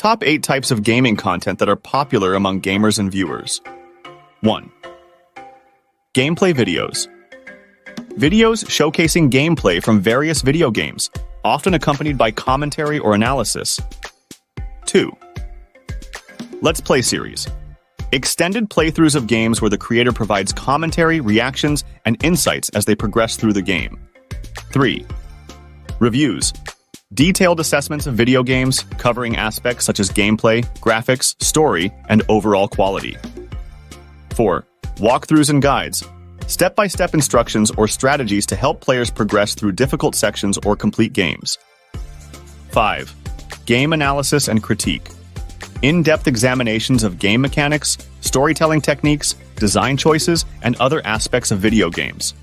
top 8 types of gaming content that are popular among gamers and viewers. 1. Gameplay videos. Videos showcasing gameplay from various video games, often accompanied by commentary or analysis. 2. Let's Play series. Extended playthroughs of games where the creator provides commentary, reactions, and insights as they progress through the game. 3. Reviews. Detailed assessments of video games, covering aspects such as gameplay, graphics, story, and overall quality. 4. Walkthroughs and guides. Step-by-step instructions or strategies to help players progress through difficult sections or complete games. 5. Game analysis and critique. In-depth examinations of game mechanics, storytelling techniques, design choices, and other aspects of video games.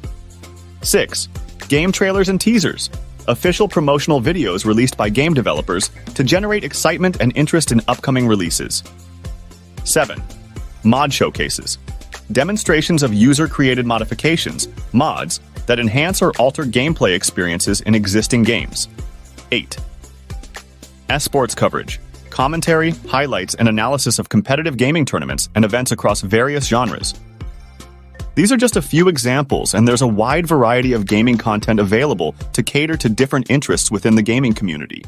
6. Game trailers and teasers. Official promotional videos released by game developers to generate excitement and interest in upcoming releases. 7. Mod showcases. Demonstrations of user-created modifications, mods, that enhance or alter gameplay experiences in existing games. 8. Esports coverage. Commentary, highlights, and analysis of competitive gaming tournaments and events across various genres. These are just a few examples, and there's a wide variety of gaming content available to cater to different interests within the gaming community.